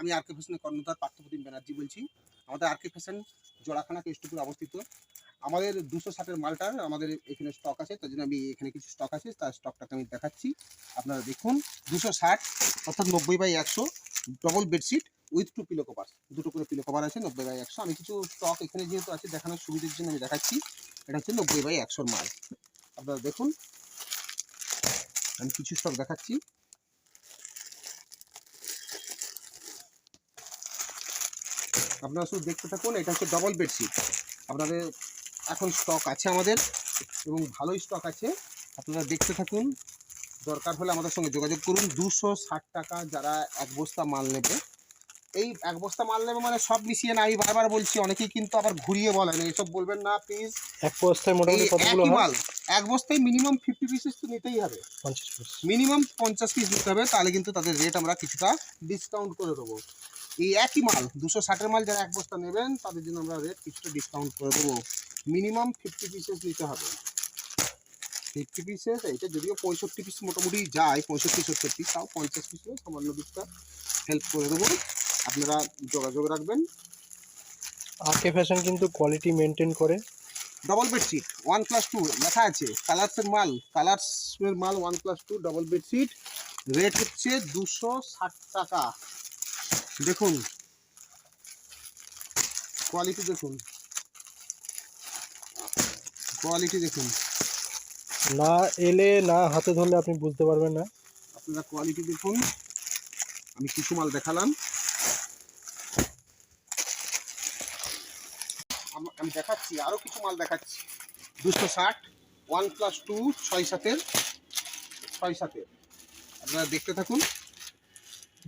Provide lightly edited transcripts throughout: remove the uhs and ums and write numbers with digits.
আমি আর কে ফ্যাশনের কর্ণধার পার্থপ্রতিম ব্যানার্জি বলছি। আমাদের আর কে ফ্যাশন জোড়াখানা কেষ্টপুর অবস্থিত। আমাদের 260-এর মালটার আমাদের এখানে স্টক আছে, তার জন্য আমি এখানে কিছু স্টক আছে, তার স্টকটাকে আমি দেখাচ্ছি। আপনারা দেখুন, 260 অর্থাৎ 90/100 double bedsheet with 2 pillow cover, দুটো করে পিলো কভার আছে 90/100। আমি কিছু স্টক এখানে যেহেতু আছে দেখানোর সুবিধার জন্য আমি দেখাচ্ছি। এটা হচ্ছে 90/100 মাল। আপনারা দেখুন, আমি কিছু স্টক দেখাচ্ছি। আপনারা শুধু দেখতে থাকুন। এটা হচ্ছে ডবল বেডশিট, আপনাদের এখন স্টক আছে আমাদের এবং ভালোই স্টক আছে। আপনারা দেখতে থাকুন, দরকার হলে আমাদের সঙ্গে যোগাযোগ করুন। 260 টাকা যারা এক বস্তা মাল নেবে, এই এক বস্তা মাল নেবে মানে সব মিশিয়ে না, আমি বারবার বলছি, অনেকেই কিন্তু আবার ঘুরিয়ে বলেন, এইসব বলবেন না প্লিজ। এক বস্তায় মোটামুটি কতগুলো হয়? মাল এক বস্তায় মিনিমাম 50 পিসেস তো নিতেই হবে, 50 পিস, মিনিমাম 50 পিস নিতে হবে, তাহলে কিন্তু তাদের রেট আমরা কিছুটা ডিসকাউন্ট করে দেবো। এই একই মাল 260-এর মাল যারা এক বস্তা নেবেন তাদের জন্য আমরা রেট কিছুটা ডিসকাউন্ট করে দেবো। মিনিমাম 50 পিসেস নিতে হবে, 50 পিসেস। এটা যদিও 65 পিস মোটামুটি যায়, 65-70, তাও 50 পিসেও সামান্য দিকটা হেল্প করে দেবো। আপনারা যোগাযোগ রাখবেন। আর কে ফ্যাশন কিন্তু কোয়ালিটি মেনটেন করে। ডবল বেডশিট 1+2 লেখা আছে, কালার্সের মাল, কালার্সের মাল 1+2 ডবল বেডশিট, রেট হচ্ছে 260 টাকা। দেখুন কোয়ালিটি, দেখুন কোয়ালিটি, দেখুন। না এলে না হাতে ধরলে আপনি বুঝতে পারবেন না। আপনারা কোয়ালিটি দেখুন। আমি কিছু মাল দেখালাম, আমি দেখাচ্ছি আরও কিছু মাল দেখাচ্ছি। 260 1+2 6-7-এর আপনারা দেখতে থাকুন।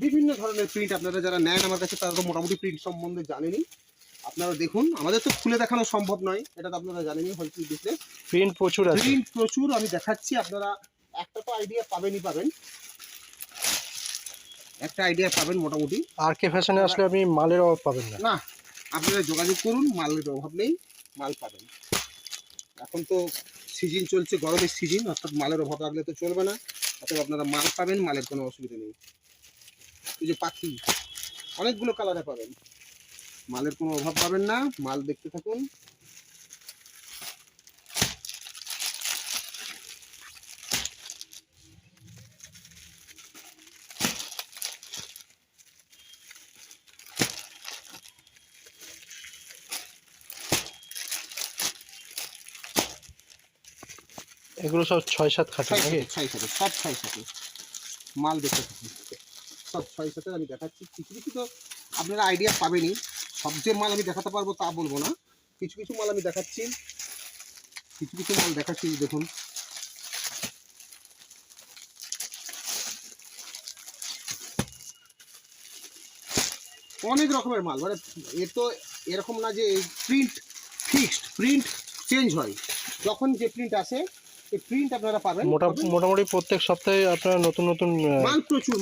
বিভিন্ন ধরনের প্রিন্ট, আপনারা যারা নেন আমার কাছে তারা তো মোটামুটি প্রিন্ট সম্বন্ধে জানেনই। আপনারা দেখুন, আমাদের তো খুলে দেখানো সম্ভব নয়, এটা তো আপনারা জানেনই হয়তো। দেখলে প্রিন্ট প্রচুর আছে, প্রিন্ট প্রচুর আমি দেখাচ্ছি। আপনারা একটা তো আইডিয়া পাবেন, একটা আইডিয়া পাবেন মোটামুটি। আর কে ফ্যাশনে আসলে আপনি মালের অভাব পাবেন না। না, আপনারা যোগাযোগ করুন, মালের অভাব নেই, মাল পাবেন। এখন তো সিজন চলছে, গরমের সিজন, অর্থাৎ মালের অভাব রাখলে তো চলবে না। অর্থাৎ আপনারা মাল পাবেন, মালের কোনো অসুবিধা নেই। এই যে পাখি, অনেকগুলো কালারে পাবেন, মালের কোনো অভাব পাবেন না। মাল দেখতে থাকুন। এগুলো সব 6-7 খাটে নাকি? 6-7 সব 6-7 মাল দেখতে থাকুন, সব 6-7 আমি দেখাচ্ছি। কিছু কিছু তো আপনারা আইডিয়া পাবেনই, সব যে মাল আমি দেখাতে পারবো তা বলবো না। কিছু কিছু মাল আমি দেখাচ্ছি, দেখুন। অনেক রকমের মাল, মানে এ তো এরকম না যে প্রিন্ট ফিক্সড, প্রিন্ট চেঞ্জ হয়। যখন যে প্রিন্ট আসে এই প্রিন্ট আপনারা পাবেন। মোটামুটি প্রত্যেক সপ্তাহে আপনারা নতুন নতুন মাল প্রচুর,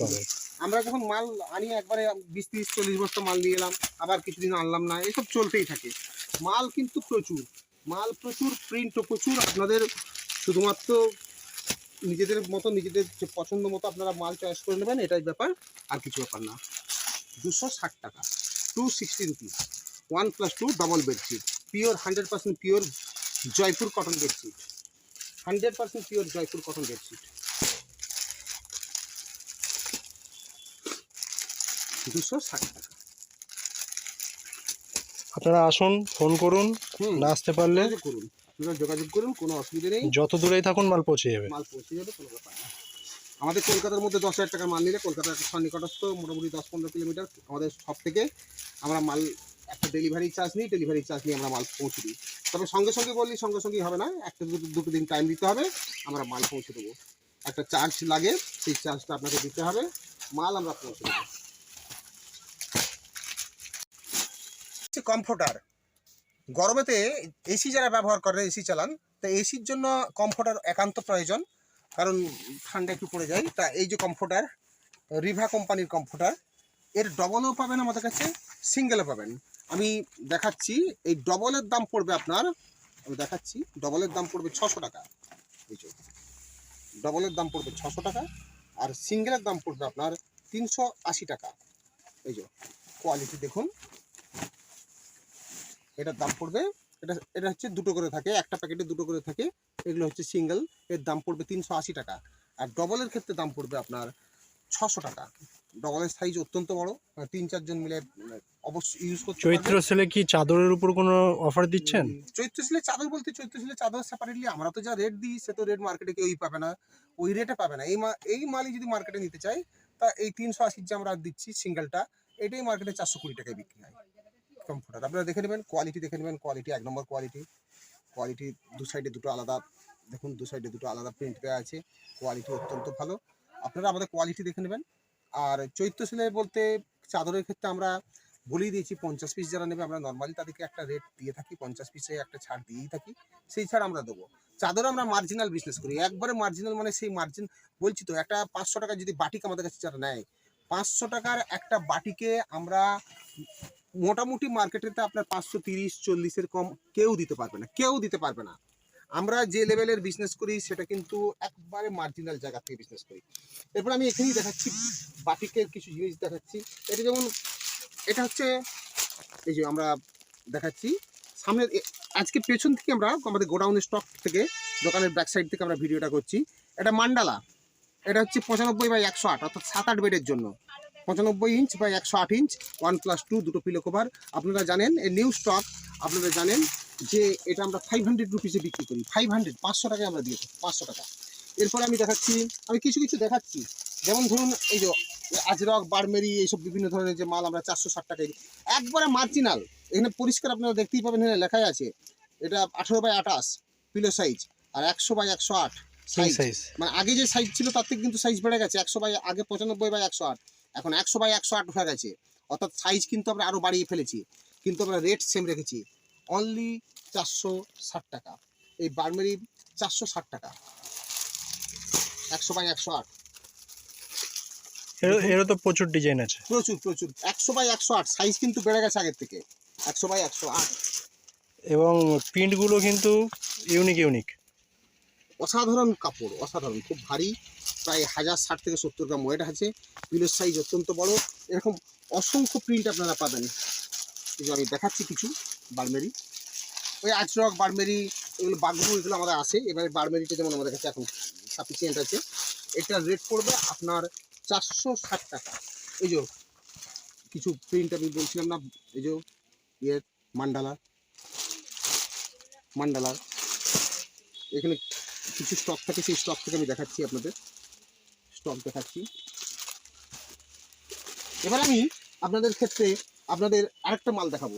পাবেন। আমরা যখন মাল আনি একবারে 20-30-40 বস্তা মাল নিয়ে এলাম, আবার কিছুদিন আনলাম না, এসব চলতেই থাকে। মাল কিন্তু প্রচুর, প্রিন্টও প্রচুর। আপনাদের শুধুমাত্র নিজেদের মতো, নিজেদের যে পছন্দ মতো আপনারা মাল চয়েস করে নেবেন, এটাই ব্যাপার, আর কিছু ব্যাপার না। 260 টাকা, 260 rupees, 1+2 double bedsheet, pure 100% pure Jaipur cotton bedsheet, 100% pure Jaipur cotton bedsheet, 260 টাকা। আপনারা আসুন, ফোন করুন, না আসতে পারলে যোগাযোগ করুন, কোনো অসুবিধা নেই। যত দূরেই থাকুন মাল পৌঁছে যাবে, কোনো ব্যাপার না। আমাদের কলকাতার মধ্যে 10,000 টাকার মাল নিলে, কলকাতার নিকটস্থ মোটামুটি 10-15 কিলোমিটার আমাদের সব থেকে আমরা মাল একটা ডেলিভারি চার্জ নিই, আমরা মাল পৌঁছে দিই। তবে সঙ্গে সঙ্গেই হবে না, একটা দুটো দিন টাইম দিতে হবে, আমরা মাল পৌঁছে দেবো। একটা চার্জ লাগে, সেই চার্জটা আপনাকে দিতে হবে, মাল আমরা পৌঁছে দেবো। কমফোর্টার, গরমেতে এসি যারা ব্যবহার করে, এসি চালান, তা এসির জন্য কমফোর্টার একান্ত প্রয়োজন, কারণ ঠান্ডা একটু পড়ে যায়। তা এই যে কমফোর্টার, রিভা কোম্পানির কমফোর্টার, এর ডবলও পাবেন আমাদের কাছে, সিঙ্গেলও পাবেন। আমি দেখাচ্ছি, এই ডবলের দাম পড়বে আপনার, ডবলের দাম পড়বে 600 টাকা। এই যে ডবলের দাম পড়বে 600 টাকা, আর সিঙ্গেলের দাম পড়বে আপনার 380 টাকা। এই যে কোয়ালিটি দেখুন, এটার দাম পড়বে, এটা হচ্ছে দুটো করে থাকে, একটা প্যাকেটে দুটো করে থাকে, এগুলো হচ্ছে সিঙ্গেল, এর দাম পড়বে 380 টাকা। আর ডবলের ক্ষেত্রে দাম পড়বে আপনার 600 টাকা। ডবলের সাইজ অত্যন্ত বড়, 3-4 জন মিলে অবশ্যই ইউজ করতে চৈত্র পারবে। সেলে কি চাদরের উপর কোনো অফার দিচ্ছেন? চৈত্র সেলের চাদর বলতে চৈত্র সেলের চাদর সেপারেটলি আমরা তো যা রেট দিই সে তো রেট মার্কেটে কেউই পাবে না, ওই রেটে পাবে না। এই মালই যদি মার্কেটে নিতে চাই তা এই 380 যে আমরা দিচ্ছি সিঙ্গেলটা, এটাই মার্কেটে 420 টাকায় বিক্রি হয় কমফোর্টার। আপনারা দেখে নেবেন কোয়ালিটি, দেখে নেবেন কোয়ালিটি, 1 নম্বর কোয়ালিটি। কোয়ালিটি দু সাইডে দুটো আলাদা, দেখুন দু সাইডে দুটো আলাদা প্রিন্ট দেওয়া আছে, কোয়ালিটি অত্যন্ত ভালো। আপনারা আমাদের কোয়ালিটি দেখে নেবেন। আর চৈত্র সেলে বলতে চাদরের ক্ষেত্রে আমরা বলেই দিয়েছি 50 পিস যারা নেবে আমরা নর্মালি তাদেরকে একটা রেট দিয়ে থাকি, 50 পিসে একটা ছাড় দিয়েই থাকি, সেই ছাড় আমরা দেবো। চাদরে আমরা মার্জিনাল বিজনেস করি, একবারে মার্জিনাল মানে সেই মার্জিন বলছি তো, একটা 500 টাকা যদি বাটিক আমাদের কাছে যারা নেয়, 500 টাকার একটা বাটিকে আমরা মোটামুটি মার্কেটেতে আপনার 530-40-এর কম কেউ দিতে পারবে না, কেউ দিতে পারবে না। আমরা যে লেভেলের বিজনেস করি সেটা কিন্তু একবারে মার্জিনাল জায়গা থেকে বিজনেস করি। এরপর আমি এখানেই দেখাচ্ছি বাটিকের কিছু জিনিস দেখাচ্ছি। এটা যেমন এটা হচ্ছে এই যে আমরা দেখাচ্ছি সামনে, আজকে পেছন থেকে আমরা আমাদের গোডাউনের স্টক থেকে দোকানের ব্যাক সাইড থেকে আমরা ভিডিওটা করছি। এটা মান্ডালা, এটা হচ্ছে 95/108 অর্থাৎ 7-8 বেডের জন্য, 95 ইঞ্চ বাই 108 ইঞ্চ, 1+2 দুটো পিলো কভার। আপনারা জানেন এই নিউ স্টক, আপনারা জানেন যে এটা আমরা 500 রুপিসে বিক্রি করি, 500 টাকায় আমরা দিয়ে থাকি, 500 টাকা। এরপরে আমি দেখাচ্ছি, আমি কিছু কিছু দেখাচ্ছি, যেমন ধরুন এই যে আজরক, বারমেরি, এইসব বিভিন্ন ধরনের যে মাল আমরা 460 টাকায় দিই, একবারে মার্জিনাল। এখানে পরিষ্কার আপনারা দেখতেই পাবেন, এখানে লেখাই আছে এটা 18/28 পিলো সাইজ, আর 100/108 সাইজ। মানে আগে যে সাইজ ছিল তার থেকে কিন্তু সাইজ বেড়ে গেছে, আগে 95/108, এখন 100/108 হয়ে গেছে, অর্থাৎ সাইজ কিন্তু আমরা আরও বাড়িয়ে ফেলেছি, কিন্তু আমরা রেট সেম রেখেছি, অনলি 460 টাকা। এই বারমেরি 460 টাকা, 100/108। এরও তো প্রচুর ডিজাইন আছে, প্রচুর প্রচুর, 100/108 সাইজ কিন্তু বেড়ে গেছে আগের থেকে, 100/108। এবং প্রিন্টগুলো কিন্তু ইউনিক। অসাধারণ কাপড়, অসাধারণ, খুব ভারী, প্রায় 1060 থেকে 70 গ্রাম ওয়েট আছে, পিলোর সাইজ অত্যন্ত বড়, এরকম অসংখ্য প্রিন্ট আপনারা পাবেন। এই যে আমি দেখাচ্ছি কিছু বারমেরি, ওই আজরক, বারমেরি, এগুলো বাগবু, এগুলো আমাদের আসে। এবারে বারমেরিটা যেমন আমাদের কাছে এখন সাফিসিয়েন্ট আছে, এটার রেট পড়বে আপনার 460 টাকা। এই যে কিছু প্রিন্ট আমি বলছিলাম না, এই যে ইয়ের মান্ডালার এখানে কিছু স্টক থাকে, সেই স্টক থেকে আমি দেখাচ্ছি আপনাদের, স্টক দেখাচ্ছি। এবার আমি আপনাদের ক্ষেত্রে আপনাদের আরেকটা মাল দেখাবো,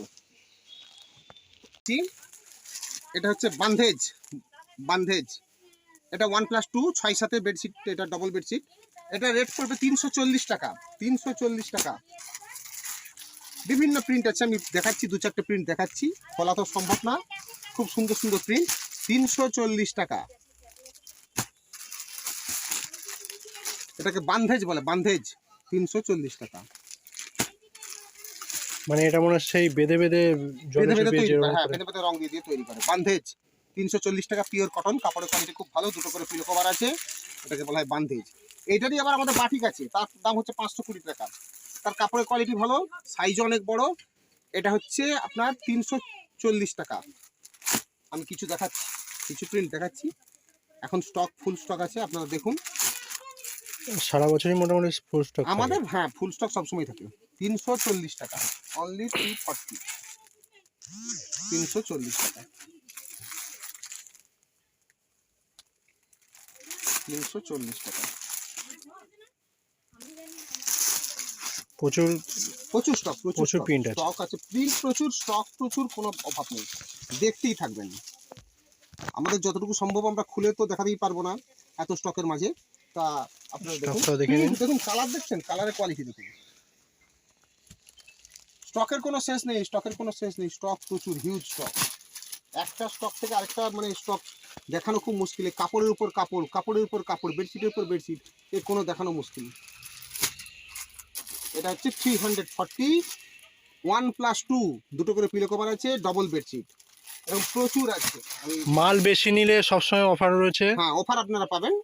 এটা হচ্ছে বান্ধেজ, এটা 1+2 6-7 বেডশিট, এটা ডবল বেডশিট, এটা রেট পড়বে 340 টাকা, 340 টাকা। বিভিন্ন প্রিন্ট আছে, আমি দেখাচ্ছি 2-4টে প্রিন্ট দেখাচ্ছি, বলা তো সম্ভব না, খুব সুন্দর সুন্দর প্রিন্ট, 340 টাকা। এটাকে বান্ধেজ বলে, বান্ধেজ, 340 টাকা। মানে এটা মনে হয় সেই বেঁধে বেঁধে তৈরি করে, হ্যাঁ বেঁধে রং দিয়ে তৈরি করে, বান্ধেজ 340 টাকা, পিওর কটন, কাপড়ের কোয়ালিটি খুব ভালো, দুটো করে পিলো কভার আছে, এটাকে বলা হয় বান্ধেজ। এইটারই আবার আমাদের বাটিক আছে, তার দাম হচ্ছে 520 টাকা, তার কাপড়ের কোয়ালিটি ভালো, সাইজও অনেক বড়, এটা হচ্ছে আপনার 340 টাকা। আমি কিছু দেখাচ্ছি, কিছু প্রিন্ট দেখাচ্ছি, এখন স্টক ফুল স্টক আছে, আপনারা দেখুন। সারা বছরই মোটামুটি ফুল স্টক আমাদের, হ্যাঁ ফুল স্টক সবসময় থাকে। 340 টাকা, অনলি 240, 340 টাকা, 340 টাকা। প্রচুর স্টক, প্রচুর প্রিন্ট আছে, স্টক আছে, প্রিন্ট প্রচুর, স্টক প্রচুর, কোনো অভাব নেই, দেখতেই থাকবেন। আমাদের যতটুকু সম্ভব আমরা খুলে তো দেখাতেই পারবো না এত স্টকের মাঝে, তা আপনারা দেখুন কালার দেখছেন, কালারের কোয়ালিটি দেখুন, স্টকের কোনো শেষ নেই, স্টক প্রচুর, হিউজ স্টক, একটা স্টক থেকে আরেকটা মানে স্টক দেখানো খুব মুশকিল, কাপড়ের উপর কাপড়, বেডশিটের উপর বেডশিট, এর কোনো দেখানো মুশকিল। এটা হচ্ছে 340, 1+2 দুটো করে পিলো কভার আছে, ডবল বেডশিট, এবং প্রচুর আছে। মাল বেশি নিলে সবসময় অফার রয়েছে, হ্যাঁ অফার আপনারা পাবেন,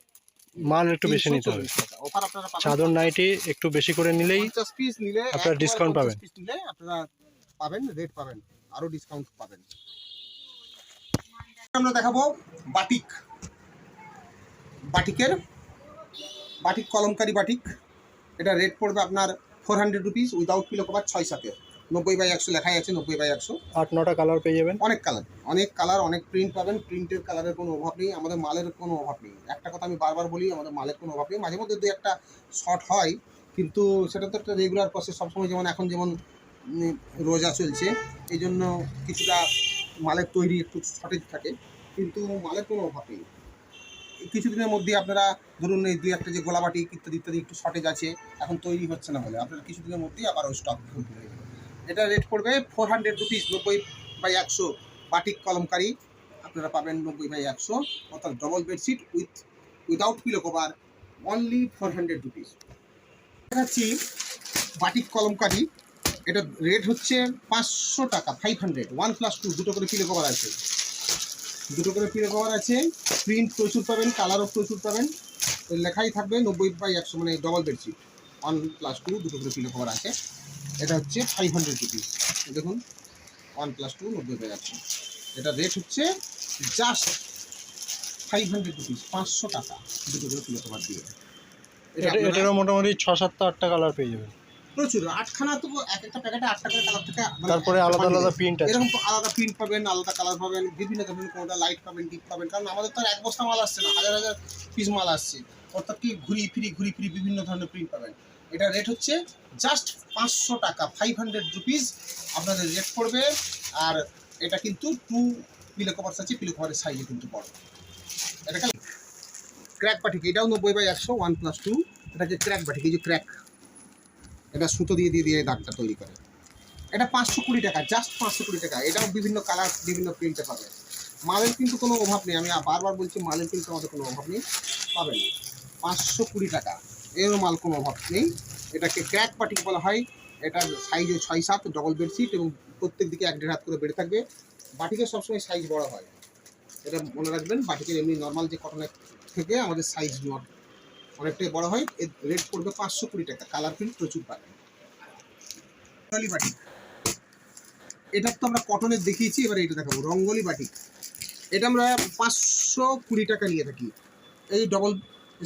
মাল একটু বেশি নিতে হবে। 340 টাকা অফার আপনারা পাবেন। চাদর নাইটি একটু বেশি করে নিলেই 50 পিস নিলে আপনারা একবারে ডিসকাউন্ট 50 পাবেন। পিস নিলে আপনারা পাবেন, রেট পাবেন, আরো ডিসকাউন্ট পাবেন। আমরা দেখাবো বাটিক, বাটিকের বাটিক কলমকারি বাটিক। এটা রেট পড়বে আপনার 400 রুপিস উইদাউট পিলো কভার, 6/7 90/100 লেখাই আছে, 90/100। 8-9টা কালার পেয়ে যাবেন। অনেক কালার, অনেক কালার, অনেক প্রিন্ট পাবেন। প্রিন্টের কালারের কোনো অভাব নেই, আমাদের মালের কোনো অভাব নেই। একটা কথা আমি বারবার বলি, আমাদের মালের কোনো অভাব নেই। মাঝে মধ্যে দু একটা শর্ট হয়, কিন্তু সেটা তো একটা রেগুলার প্রসেস সবসময়। যেমন এখন যেমন রোজা চলছে, এই জন্য কিছুটা মালের তৈরি একটু শর্টেজ থাকে, কিন্তু মালের কোনো অভাব নেই। কিছুদিনের মধ্যে আপনারা ধরুন এই দুই একটা যে গোলাবাটি ইত্যাদি ইত্যাদি একটু শর্টেজ আছে, এখন তৈরি হচ্ছে না বলে আপনারা কিছুদিনের মধ্যেই আবার ওই স্টক হয়ে যাবে। এটা রেট পড়বে 400 রুপিস, 90/100 বাটিক কলমকারি আপনারা পাবেন 90/100, অর্থাৎ double bedsheet without pillow cover, only 400 rupees. দেখাচ্ছি বাটিক কলমকারি, এটা রেট হচ্ছে 500 টাকা, 500, 1+2, দুটো করে পিলো কভার আছে, দুটো করে পিলো কভার আছে। প্রিন্ট প্রচুর পাবেন, কালারও প্রচুর পাবেন, লেখাই থাকবে 90/100, মানে ডবল বেডশিট 1+2, দুটো করে পিলো কভার আছে। এটা হচ্ছে 500 রুপিস, দেখুন 1+2 90/100। এটা রেট হচ্ছে জাস্ট 500 রুপিস, 500 টাকা, দুটো করে পিলো কভার দিয়ে। এটারও মোটামুটি 6-7-8টা কালার পেয়ে যাবেন। প্রচুর, 8খানা তো এক একটা প্যাকেটে 8টা করে কালার থেকে, তারপরে আলাদা আলাদা প্রিন্ট আছে, এরকম আলাদা প্রিন্ট পাবেন, আলাদা কালার পাবেন, বিভিন্ন ধরনের, কোনটা লাইট পাবেন, ডিপ পাবেন। কারণ আমাদের তো আর এক বস্তা মাল আসছে না, হাজার হাজার পিস মাল আসছে, অর্থাৎ কি ঘুরিয়ে ফিরি বিভিন্ন ধরনের প্রিন্ট পাবেন। এটা রেট হচ্ছে জাস্ট 500 টাকা, 500 রুপিস আপনাদের রেট পড়বে। আর এটা কিন্তু 2 পিলো কভার আছে, পিলো কভারের সাইজে কিন্তু বড়। এটা ক্র্যাক বাটিক, এটাও 90/100, 1+2। এটা যে ক্র্যাক বাটিক, এই যে ক্র্যাক, এটা সুতো দিয়ে দিয়ে দিয়ে দাগটা তৈরি করে। এটা 520 টাকা, জাস্ট 520 টাকা। এটাও বিভিন্ন কালার, বিভিন্ন প্রিন্টে পাবে। মালের কিন্তু কোনো অভাব নেই, আমি বারবার বলছি, মালের কিন্তু আমাদের কোনো অভাব নেই, পাবেন 520 টাকা, এরও মাল কোনো অভাব নেই। এটাকে ক্র্যাক বাটিক বলা হয়। এটার সাইজও 6-7, ডবল বেডশিট, এবং প্রত্যেক দিকে 1-1.5 হাত করে বেড়ে থাকবে। বাটিকের সবসময় সাইজ বড় হয়, এটা মনে রাখবেন। বাটিকের এমনি নর্মাল যে কটনের থেকে আমাদের সাইজ অনেকটাই বড় হয়। এর রেট পড়বে 520 টাকা, কালার প্রিন্ট প্রচুর পাবেন। রঙ্গলি বাটিক, এটা তো আমরা কটনের দেখিয়েছি, এবার এটা দেখাবো রঙ্গলি বাটিক। এটা আমরা 520 টাকা নিয়ে থাকি। এই ডবল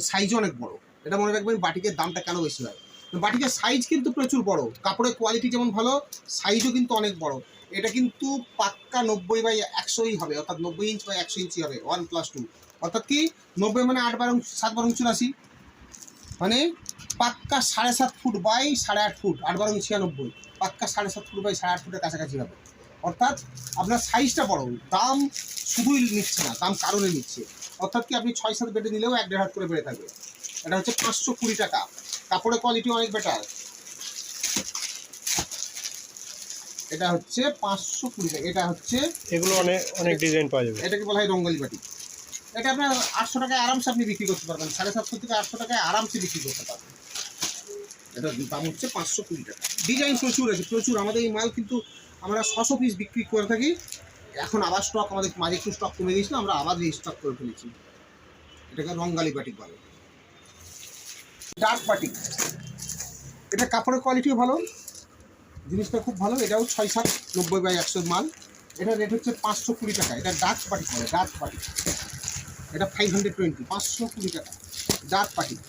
সাইজও অনেক বড়। এটা মনে রাখবেন, বাটিকের দামটা কেন বেশি হয়, বাটিকের সাইজ কিন্তু প্রচুর বড়, কাপড়ের কোয়ালিটি যেমন ভালো, সাইজও কিন্তু অনেক বড়। এটা কিন্তু পাক্কা 90/100ই হবে, অর্থাৎ 90 ইঞ্চ বা 100 ইঞ্চি হবে, 1+2। অর্থাৎ কি 90 মানে 8-12-7-12-84, মানে পাক্কা 7.5 ফুট বাই 8.5 ফুট, 8-12-96, পাক্কা 7.5 ফুট বাই 8.5 ফুটের কাছাকাছি হবে। অর্থাৎ আপনার সাইজটা বড়, দাম শুধুই নিচ্ছে না, দাম কারণে নিচ্ছে। অর্থাৎ কি আপনি 6-7 বেডে নিলেও 1-1.5 হাত করে বেড়ে থাকবে। এটা হচ্ছে 520 টাকা, কাপড়ের কোয়ালিটি অনেক বেটার। এটা হচ্ছে 520 টাকা। এটা হচ্ছে, এগুলো অনেক অনেক ডিজাইন পাওয়া যাবে। এটাকে বলা হয় রঙ্গলি বাটি। এটা আপনার 800 টাকায় আরামসে আপনি বিক্রি করতে পারবেন, 750 থেকে 800 টাকায় আরামসে বিক্রি করতে পারবেন। এটার দাম হচ্ছে 520 টাকা। ডিজাইন প্রচুর আছে, প্রচুর। আমাদের এই মাল কিন্তু আমরা 600 পিস বিক্রি করে থাকি। এখন আবার স্টক, আমাদের মাঝে একটু স্টক কমে গিয়েছিল, আমরা আবার রিস্টক করে ফেলেছি। এটাকে রঙ্গালি বাটিক বলে। ডার্ক বাটিক, এটা কাপড়ের কোয়ালিটিও ভালো, জিনিসটা খুব ভালো। এটাও 6-7, 90/100 মাল। এটা রেট হচ্ছে 520 টাকা। এটা ডার্ক বাটিক বলে, ডার্ক বাটিক। এটা 520, 520 টাকা ডার্ক বাটিক।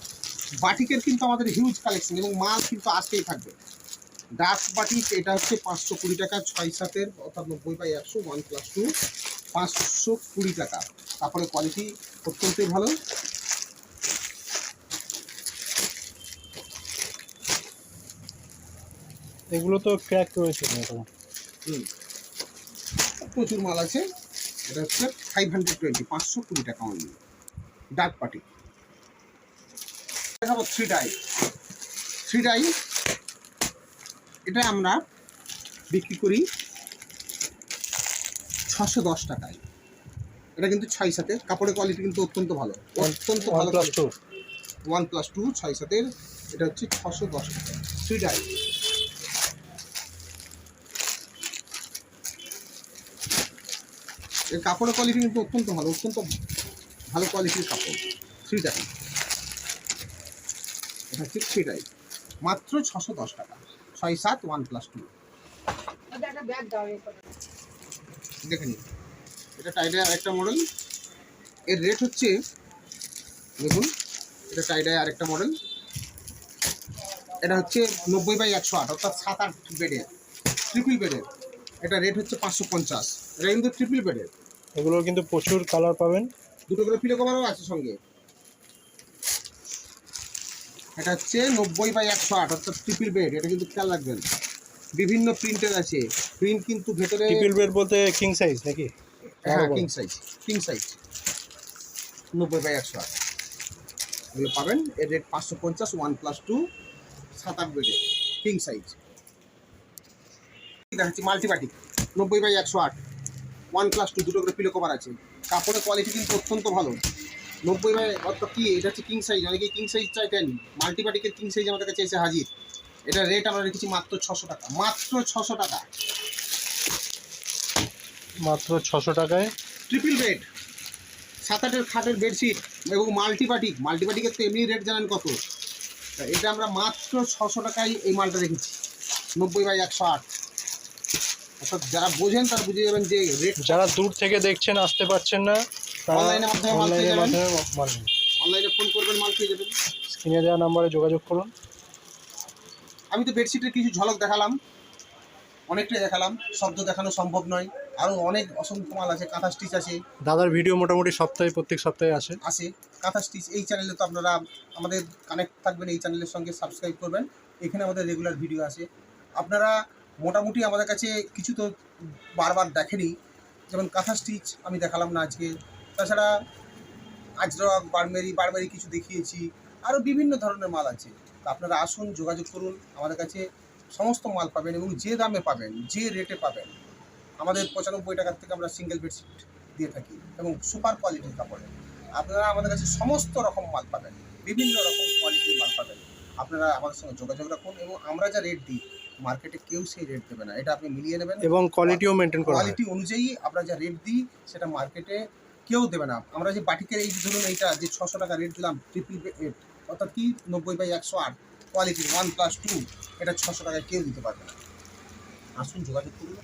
বাটিকের কিন্তু আমাদের হিউজ কালেকশন, এবং মাল কিন্তু আসতেই থাকবে। ডার্ক বাটিক, এটা হচ্ছে 520 টাকা, 6-7, অর্থাৎ 90/100, 1+2, 520 টাকা। কাপড়ের কোয়ালিটি অত্যন্তই ভালো। এগুলো তো ক্র্যাক রয়েছে মোটামুটি। প্রচুর মাল আছে। এটা হচ্ছে 520, 520 টাকা অনলি, ডার্ক বাটিক। দেখাবো থ্রি ডাই। এটা আমরা বিক্রি করি 610 টাকায়। এটা কিন্তু 6-7, কাপড়ের কোয়ালিটি কিন্তু অত্যন্ত ভালো, অত্যন্ত ভালো। 1+2, 6-7, এটা হচ্ছে 610 টাকা থ্রি ডাই। এর কাপড়ের কোয়ালিটি কিন্তু অত্যন্ত ভালো, অত্যন্ত ভালো কোয়ালিটির কাপড়, থ্রি ডাই। এটা হচ্ছে থ্রি টাই, মাত্র 610 টাকা, 6-7 1+2। দেখে নিন, এটা টাইডাই আরেকটা মডেল, এর রেট হচ্ছে, দেখুন এটা টাইডাই আরেকটা মডেল, এটা হচ্ছে 90/108, অর্থাৎ 7-8 বেডের, ট্রিপল বেডের। এটা রেট হচ্ছে 550, এটা কিন্তু ট্রিপল বেডের। এগুলোর কিন্তু প্রচুর কালার পাবেন। দুটো করে পিলো কভারও আছে সঙ্গে। এটা হচ্ছে 90/108, অর্থাৎ ট্রিপল বেড। এটা কিন্তু খেয়াল রাখবেন, বিভিন্ন প্রিন্টের আছে, প্রিন্ট কিন্তু ভেতরে। ট্রিপল বেড বলতে কিং সাইজ নাকি? হ্যাঁ, কিং সাইজ, কিং সাইজ 90/108 এগুলো পাবেন। এর রেট 550, 1+2, 7-8 বেডের কিং সাইজ। দেখাচ্ছি মাল্টিবাটিক 90/108, 1+2, দুটো করে পিলো কভার আছে। কাপড়ের কোয়ালিটি কিন্তু অত্যন্ত ভালো। 90 অর্থাৎ কি, এটা হচ্ছে কিং সাইজ। অনেকে কিং সাইজ চাইতেন, মাল্টিবাটিকের কিং সাইজ আমাদের কাছে এসে হাজির। এটা রেট আমরা রেখেছি মাত্র 600 টাকা, মাত্র 600 টাকা, মাত্র 600 টাকায় ট্রিপল বেড, 7-8 খাটের বেডশিট এবং মাল্টিবাটিক। মাল্টিবাটিকের তো এমনি রেট জানেন কত। তা এটা আমরা মাত্র 600 টাকায় এই মালটা রেখেছি, 90/108। অর্থাৎ যারা বোঝেন তারা বুঝে যাবেন যে রেট। যারা দূর থেকে দেখছেন, আসতে পারছেন না, তারা অনলাইনের মাধ্যমে মাল পেয়ে অনলাইনের যাবেন। মাধ্যমে মাল নিন। অনলাইনে ফোন করবেন, মাল পেয়ে যাবেন। স্ক্রিনে দেওয়া নাম্বারে যোগাযোগ করুন। আমি তো বেডশিটের কিছু ঝলক দেখালাম, অনেকটাই দেখালাম, শব্দ দেখানো সম্ভব নয়। আরও অনেক অসংখ্য মাল আছে, কাঁথা স্টিচ আছে। দাদার ভিডিও মোটামুটি প্রত্যেক সপ্তাহে আসে। কাঁথা স্টিচ এই চ্যানেলে তো আপনারা আমাদের কানেক্ট থাকবেন, এই চ্যানেলের সঙ্গে সাবস্ক্রাইব করবেন। এখানে আমাদের রেগুলার ভিডিও আসে। আপনারা মোটামুটি আমাদের কাছে কিছু তো বারবার দেখেনি, যেমন কাঁথা স্টিচ আমি দেখালাম না আজকে। তাছাড়া আজরক, বারবারি কিছু দেখিয়েছি, আরও বিভিন্ন ধরনের মাল আছে। তো আপনারা আসুন, যোগাযোগ করুন, আমাদের কাছে সমস্ত মাল পাবেন এবং যে দামে পাবেন, যে রেটে পাবেন। আমাদের 95 টাকার থেকে আমরা সিঙ্গেল বেডশিট দিয়ে থাকি এবং সুপার কোয়ালিটির কাপড়ে। আপনারা আমাদের কাছে সমস্ত রকম মাল পাবেন, বিভিন্ন রকম কোয়ালিটির মাল পাবেন। আপনারা আমাদের সঙ্গে যোগাযোগ রাখুন এবং আমরা যা রেট দিই, মার্কেটে কেউ সেই রেট দেবে না, এটা আপনি মিলিয়ে নেবেন। এবং কোয়ালিটিও মেনটেন করা হয়। কোয়ালিটি অনুযায়ী আমরা যা রেট দিই সেটা মার্কেটে কেউ দেবে না। আমরা যে বাটিকের এই ধরুন এইটা যে 600 টাকা রেট দিলাম, ট্রিপল বেড, অর্থাৎ কি 90/108 কোয়ালিটি 1+2, এটা 600 টাকায় কেউ দিতে পারবে না। আসুন, যোগাযোগ করুন।